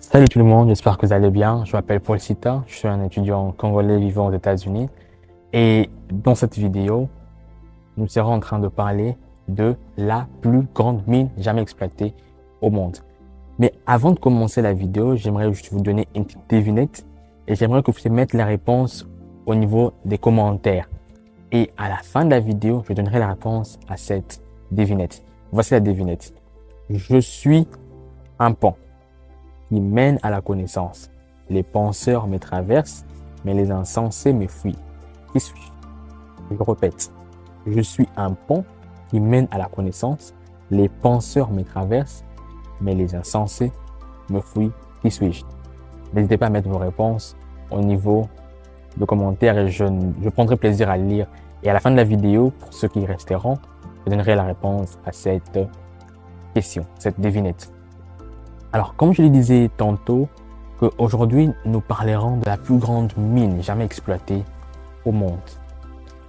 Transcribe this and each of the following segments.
Salut tout le monde, j'espère que vous allez bien. Je m'appelle Paul Sita, je suis un étudiant congolais vivant aux États-Unis. Et dans cette vidéo, nous serons en train de parler de la plus grande mine jamais exploitée au monde. Mais avant de commencer la vidéo, j'aimerais juste vous donner une petite devinette et j'aimerais que vous puissiez mettre la réponse au niveau des commentaires. Et à la fin de la vidéo, je donnerai la réponse à cette devinette. Voici la devinette. Je suis un pont qui mène à la connaissance. Les penseurs me traversent, mais les insensés me fuient. Qui suis-je? Je répète. Je suis un pont qui mène à la connaissance. Les penseurs me traversent, mais les insensés me fuient. Qui suis-je? N'hésitez pas à mettre vos réponses au niveau de commentaires et je prendrai plaisir à les lire. Et à la fin de la vidéo, pour ceux qui resteront, je donnerai la réponse à cette question, cette devinette. Alors, comme je le disais tantôt, qu'aujourd'hui, nous parlerons de la plus grande mine jamais exploitée au monde.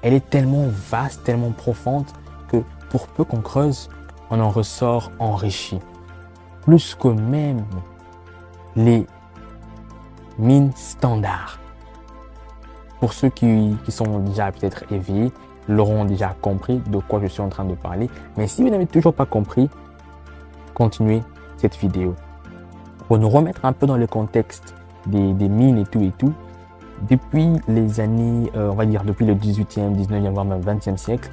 Elle est tellement vaste, tellement profonde, que pour peu qu'on creuse, on en ressort enrichi. Plus que même les mines standards. Pour ceux qui sont déjà peut-être éveillés, l'auront déjà compris de quoi je suis en train de parler. Mais si vous n'avez toujours pas compris, continuez cette vidéo. Pour nous remettre un peu dans le contexte des mines et tout, depuis les années, on va dire depuis le 18e, 19e, voire même 20e siècle,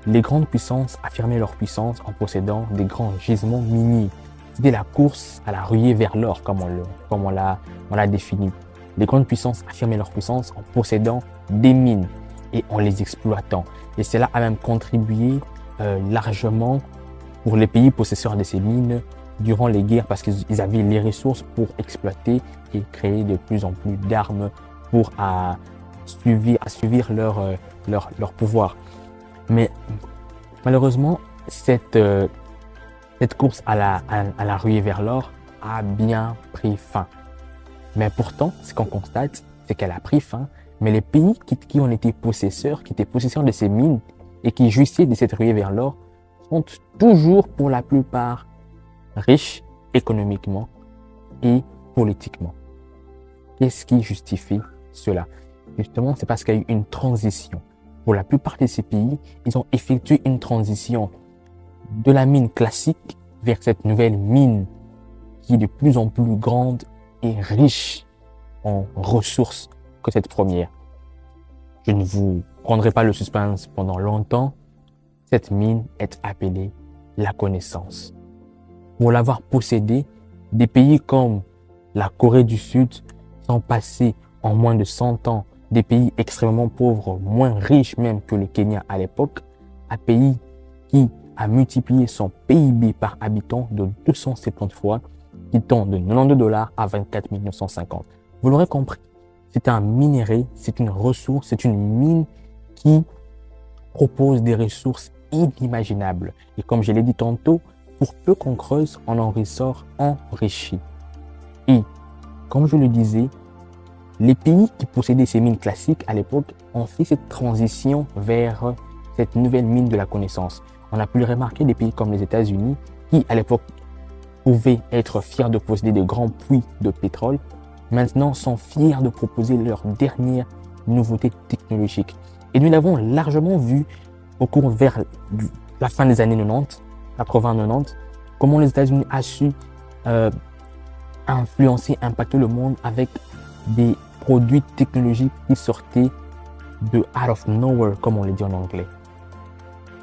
les grandes puissances affirmaient leur puissance en possédant des grands gisements miniers. C'était la course à la ruée vers l'or, comme on l'a défini. Les grandes puissances affirmaient leur puissance en possédant des mines et en les exploitant. Et cela a même contribué largement pour les pays possesseurs de ces mines durant les guerres parce qu'ils avaient les ressources pour exploiter et créer de plus en plus d'armes pour assuivir leur pouvoir. Mais malheureusement, cette course à la ruée vers l'or a bien pris fin. Mais pourtant, ce qu'on constate, c'est qu'elle a pris fin, mais les pays qui en étaient possesseurs, qui étaient possesseurs de ces mines et qui jouissaient de cette ruée vers l'or, sont toujours pour la plupart riches économiquement et politiquement. Qu'est-ce qui justifie cela? Justement, c'est parce qu'il y a eu une transition. Pour la plupart de ces pays, ils ont effectué une transition de la mine classique vers cette nouvelle mine qui est de plus en plus grande et riche en ressources que cette première. Je ne vous prendrai pas le suspense pendant longtemps. Cette mine est appelée la connaissance. Pour l'avoir possédée, des pays comme la Corée du Sud sont passés en moins de 100 ans des pays extrêmement pauvres, moins riches même que le Kenya à l'époque, à pays qui a multiplié son PIB par habitant de 270 fois, quittant de 92 $ à 24 950. Vous l'aurez compris, c'est un minerai, c'est une ressource, c'est une mine qui propose des ressources inimaginables. Et comme je l'ai dit tantôt, pour peu qu'on creuse, on en ressort enrichi. Et comme je le disais, les pays qui possédaient ces mines classiques à l'époque ont fait cette transition vers cette nouvelle mine de la connaissance. On a pu le remarquer des pays comme les États-Unis qui à l'époque pouvaient être fiers de posséder de grands puits de pétrole, maintenant sont fiers de proposer leur dernière nouveauté technologique. Et nous l'avons largement vu au cours vers la fin des années 90, 80-90, comment les États-Unis a su influencer, impacter le monde avec des produits technologiques qui sortaient de out of nowhere, comme on le dit en anglais.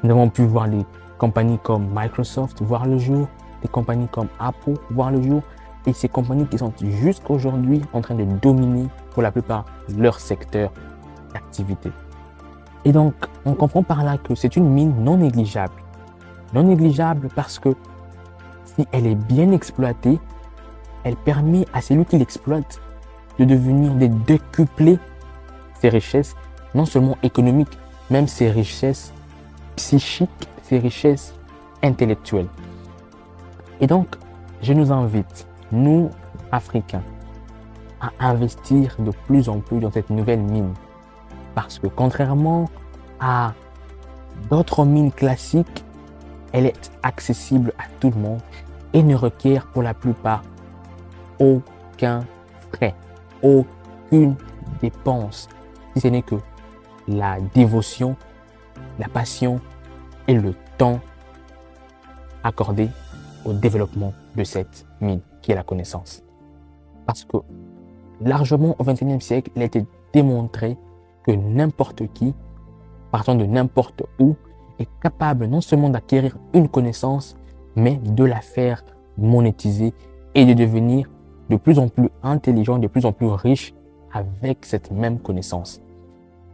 Nous avons pu voir des compagnies comme Microsoft voir le jour, des compagnies comme Apple voir le jour, et ces compagnies qui sont jusqu'à aujourd'hui en train de dominer pour la plupart leur secteur d'activité. Et donc, on comprend par là que c'est une mine non négligeable. Non négligeable parce que si elle est bien exploitée, elle permet à celui qui l'exploite de devenir de décupler ses richesses, non seulement économiques, même ses richesses psychiques, ses richesses intellectuelles. Et donc, je nous invite, nous, Africains, à investir de plus en plus dans cette nouvelle mine. Parce que contrairement à d'autres mines classiques, elle est accessible à tout le monde et ne requiert pour la plupart aucun frais, aucune dépense, si ce n'est que la dévotion, la passion et le temps accordé au développement de cette mine qui est la connaissance. Parce que largement au XXIe siècle, il a été démontré que n'importe qui, partant de n'importe où, est capable non seulement d'acquérir une connaissance, mais de la faire monétiser et de devenir de plus en plus intelligent, de plus en plus riche avec cette même connaissance.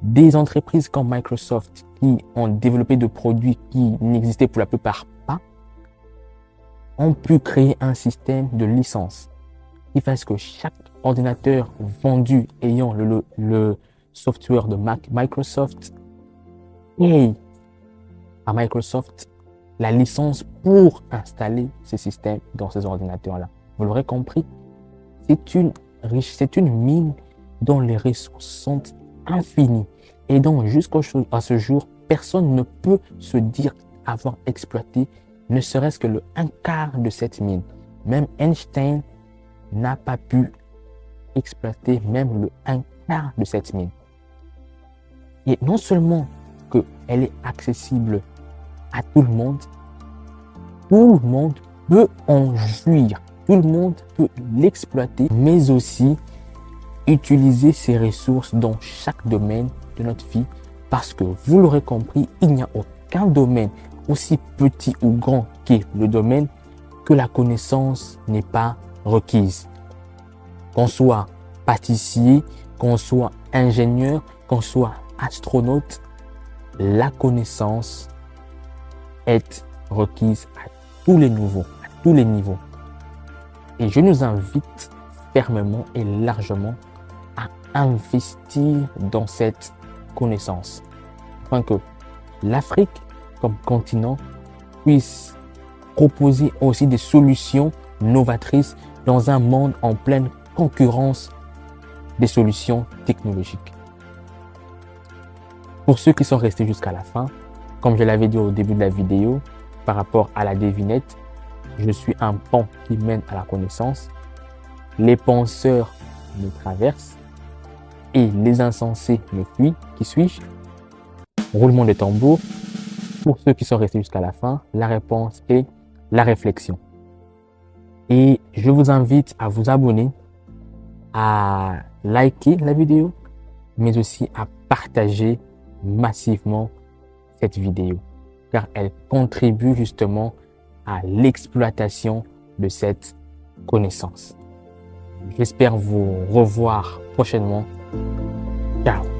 Des entreprises comme Microsoft qui ont développé de produits qui n'existaient pour la plupart pas, ont pu créer un système de licence qui fait que chaque ordinateur vendu ayant le software de Microsoft paye à Microsoft la licence pour installer ces systèmes dans ces ordinateurs-là. Vous l'aurez compris, c'est une mine dont les ressources sont infinies et dont jusqu'à ce jour, personne ne peut se dire avoir exploité ne serait-ce que le 1/4 de cette mine. Même Einstein n'a pas pu exploiter même le 1/4 de cette mine. Et non seulement qu'elle est accessible à tout le monde peut en jouir, tout le monde peut l'exploiter, mais aussi utiliser ces ressources dans chaque domaine de notre vie parce que vous l'aurez compris, il n'y a aucun domaine aussi petit ou grand qu'est le domaine que la connaissance n'est pas requise. Qu'on soit pâtissier, qu'on soit ingénieur, qu'on soit astronaute, la connaissance est requise à tous les niveaux. Et je nous invite fermement et largement à investir dans cette connaissance afin que l'Afrique comme continent puisse proposer aussi des solutions novatrices dans un monde en pleine concurrence des solutions technologiques. Pour ceux qui sont restés jusqu'à la fin, comme je l'avais dit au début de la vidéo, par rapport à la devinette, je suis un pont qui mène à la connaissance. Les penseurs me traversent et les insensés me fuient. Qui suis-je? Roulement de tambour. Pour ceux qui sont restés jusqu'à la fin, la réponse est la réflexion. Et je vous invite à vous abonner, à liker la vidéo, mais aussi à partager massivement cette vidéo, car elle contribue justement à l'exploitation de cette connaissance. J'espère vous revoir prochainement. Ciao!